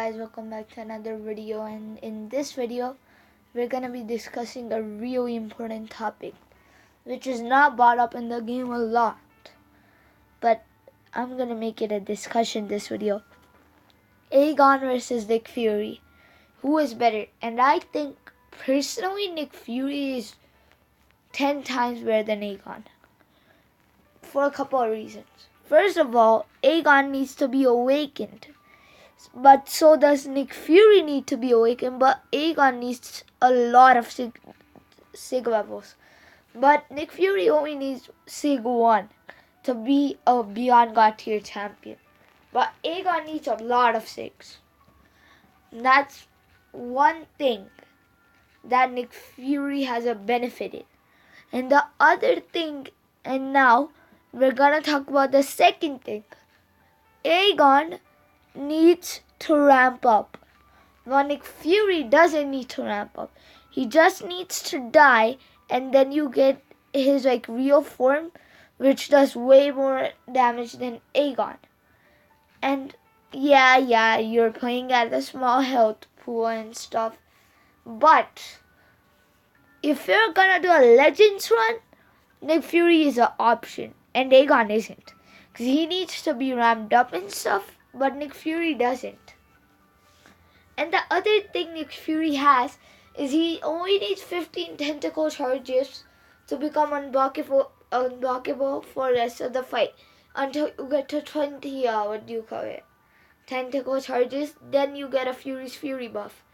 guys, welcome back to another video, and in this video we're gonna be discussing a really important topic which is not brought up in the game a lot, but I'm gonna make it a discussion this video. Aegon versus Nick Fury. Who is better? And I think personally Nick Fury is 10 times better than Aegon for a couple of reasons. First of all, Aegon needs to be awakened. But so does Nick Fury need to be awakened, but Aegon needs a lot of Sig levels. But Nick Fury only needs Sig 1 to be a Beyond God tier champion. But Aegon needs a lot of Sigs. That's one thing that Nick Fury has a benefit in. And the other thing, and now we're gonna talk about the second thing. Aegon needs to ramp up. While Nick Fury doesn't need to ramp up. He just needs to die, and then you get his real form, which does way more damage than Aegon. And yeah, you're playing at a small health pool and stuff. But if you're gonna do a Legends run, Nick Fury is an option, and Aegon isn't. Because he needs to be ramped up and stuff. But Nick Fury doesn't. And the other thing Nick Fury has is he only needs 15 tentacle charges to become unblockable for the rest of the fight. Until you get to 20, tentacle charges, then you get a Fury's Fury buff.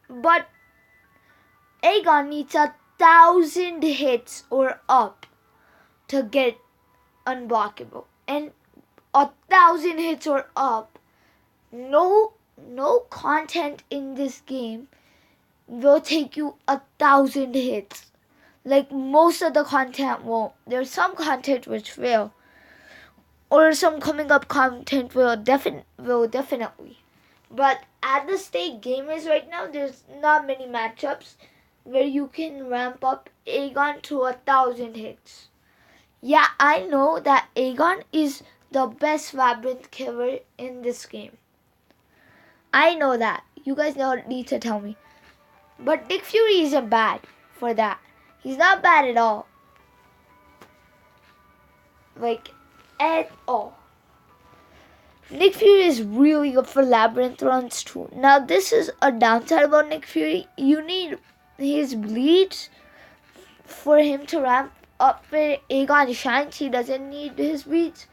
But Aegon needs 1,000 hits or up to get unblockable. And 1,000 hits or up, no content in this game will take you 1,000 hits. Most of the content won't. There's some content which will, or some coming up content will definitely. But at the state game is right now, there's not many matchups where you can ramp up Aegon to 1,000 hits. Yeah, I know that Aegon is the best Labyrinth killer in this game. I know that. You guys don't need to tell me. But Nick Fury isn't bad for that. He's not bad at all. At all. Nick Fury is really good for Labyrinth runs too. Now, this is a downside about Nick Fury. You need his bleeds for him to ramp up where Aegon shines. He doesn't need his bleeds.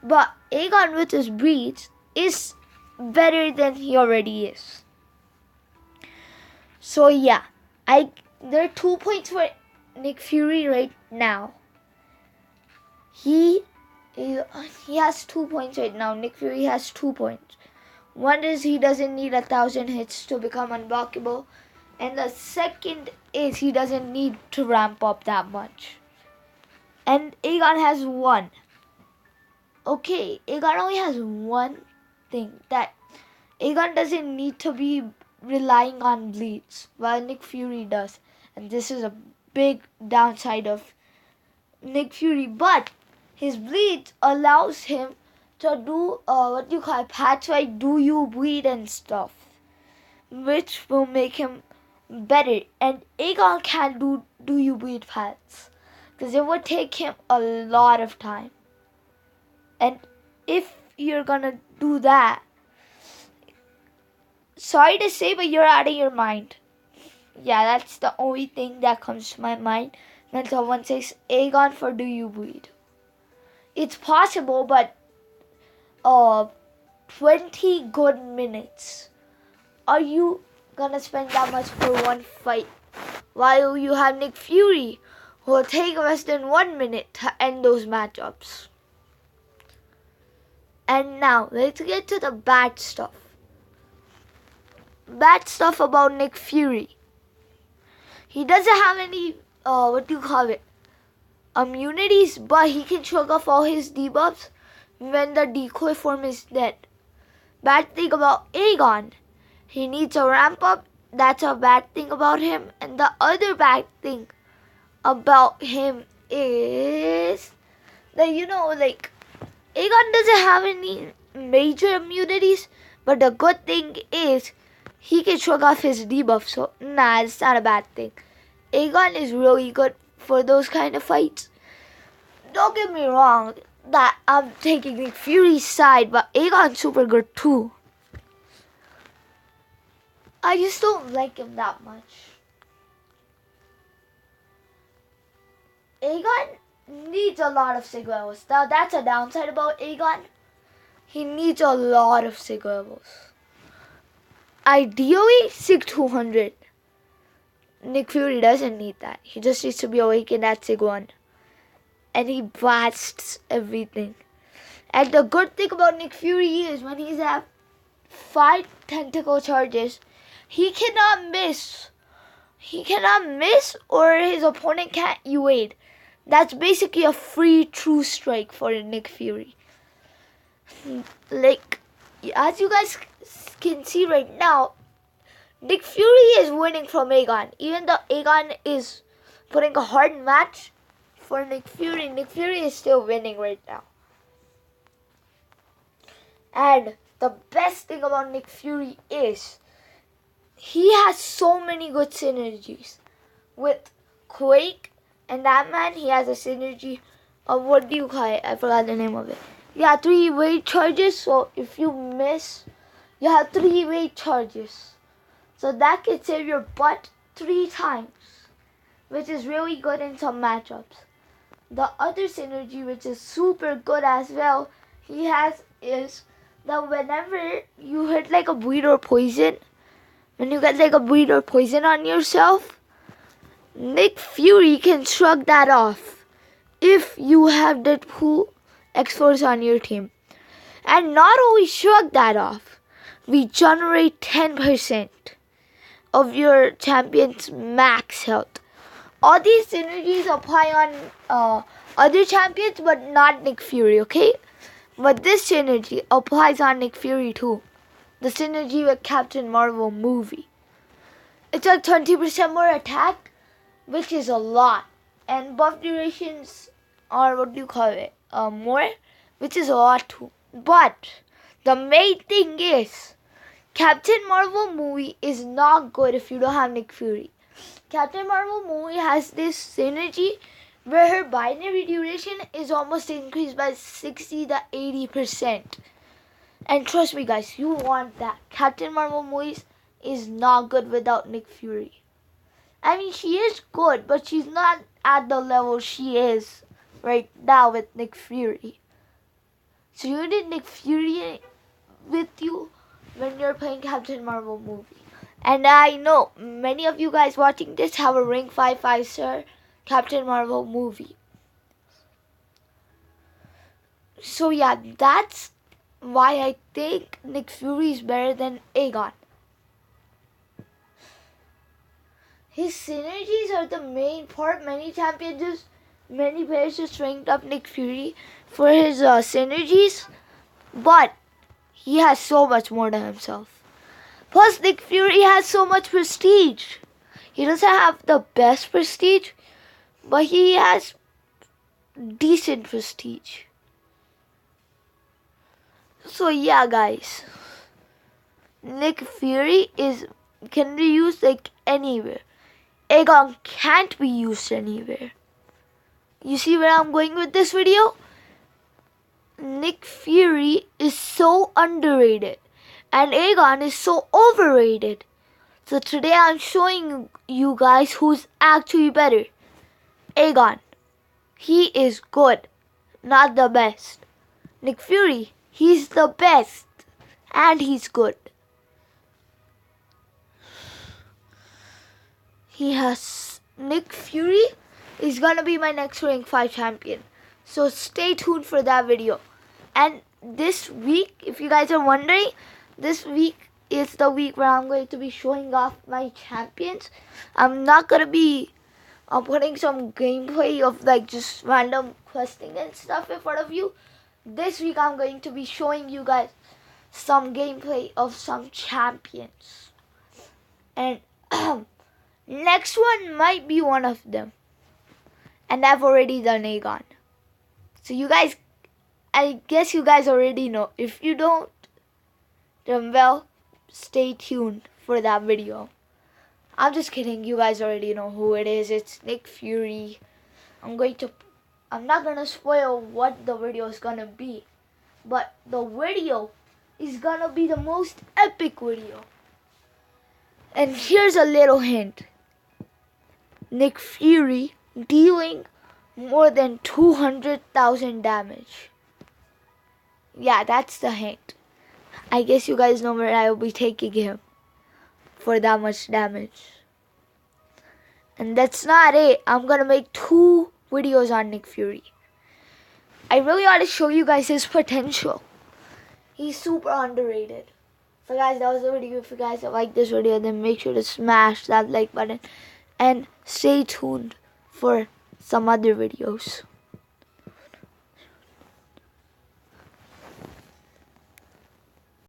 But Aegon with his breeds is better than he already is. So yeah, there are 2 points for Nick Fury right now. He has 2 points right now. Nick Fury has 2 points. One is he doesn't need 1,000 hits to become unblockable. And the second is he doesn't need to ramp up that much. And Aegon has 1. Okay, Aegon only has one thing, that Aegon doesn't need to be relying on bleeds, while Nick Fury does. And this is a big downside of Nick Fury. But his bleeds allows him to do patch do you bleed and stuff, which will make him better. And Aegon can't do you bleed patch, because it would take him a lot of time. And if you're gonna do that, sorry to say, but you're out of your mind. Yeah, that's the only thing that comes to my mind when someone says Aegon for do you bleed. It's possible, but 20 good minutes. Are you gonna spend that much for one fight? While you have Nick Fury, who will take less than 1 minute to end those matchups. And now, let's get to the bad stuff. Bad stuff about Nick Fury. He doesn't have any, immunities, but he can shrug off all his debuffs when the decoy form is dead. Bad thing about Aegon. He needs a ramp up. That's a bad thing about him. And the other bad thing about him is that, Aegon doesn't have any major immunities, But the good thing is he can shrug off his debuff, so nah, it's not a bad thing. Aegon is really good for those kind of fights. Don't get me wrong that I'm taking Nick Fury's side, but Aegon's super good too. I just don't like him that much. Aegon needs a lot of sig levels. Now that's a downside about Aegon. He needs a lot of sig levels. Ideally, sig 200. Nick Fury doesn't need that. He just needs to be awakened at sig 1. And he blasts everything. And the good thing about Nick Fury is when he's at 5 tentacle charges, he cannot miss. He cannot miss or his opponent can't evade. That's basically a free true strike for Nick Fury. Like, as you guys can see right now, Nick Fury is winning from Aegon. Even though Aegon is putting a hard match for Nick Fury is still winning right now. And the best thing about Nick Fury is he has so many good synergies. With Quake and that man, he has a synergy of, what do you call it? I forgot the name of it. Yeah, 3 weight charges. So if you miss, you have 3 weight charges. So that can save your butt 3 times, which is really good in some matchups. The other synergy, which is super good as well, he has is that whenever you hit like a bleed or poison, when you get like a bleed or poison on yourself, Nick Fury can shrug that off if you have Deadpool X-Force on your team. And not only shrug that off, we generate 10% of your champion's max health. All these synergies apply on other champions, but not Nick Fury, okay? But this synergy applies on Nick Fury too. The synergy with Captain Marvel movie. It's like 20% more attack, which is a lot. And buff durations are, what do you call it? More, which is a lot too. But the main thing is, Captain Marvel movie is not good if you don't have Nick Fury. Captain Marvel movie has this synergy where her binary duration is almost increased by 60 to 80%. And trust me guys, you want that. Captain Marvel movies is not good without Nick Fury. I mean, she is good, but she's not at the level she is right now with Nick Fury. So you need Nick Fury with you when you're playing Captain Marvel movie. And I know many of you guys watching this have a rank 5 5-star Captain Marvel movie. So yeah, that's why I think Nick Fury is better than Aegon. His synergies are the main part. Many players just ranked up Nick Fury for his synergies, but he has so much more to himself. Plus, Nick Fury has so much prestige. He doesn't have the best prestige, but he has decent prestige. So yeah, guys, Nick Fury can be used like anywhere. Aegon can't be used anywhere. You see where I'm going with this video? Nick Fury is so underrated and Aegon is so overrated. So today I'm showing you guys who's actually better. Aegon. He is good, not the best. Nick Fury, he's the best and he's good. Nick Fury is gonna be my next rank 5 champion. So stay tuned for that video. And this week, if you guys are wondering, this week is the week where I'm going to be showing off my champions. I'm not gonna be putting some gameplay of like just random questing and stuff in front of you. This week I'm going to be showing you guys some gameplay of some champions. And next one might be one of them. And I've already done Aegon. So you guys, I guess you guys already know. If you don't, then well, stay tuned for that video. I'm just kidding. You guys already know who it is. It's Nick Fury. I'm not gonna spoil what the video is gonna be, but the video is gonna be the most epic video. And here's a little hint. Nick Fury dealing more than 200,000 damage. Yeah, that's the hint. I guess you guys know where I will be taking him for that much damage. And that's not it. I'm gonna make 2 videos on Nick Fury. I really ought to show you guys his potential. He's super underrated. So guys, that was the video. If you guys like this video, then make sure to smash that like button and stay tuned for some other videos.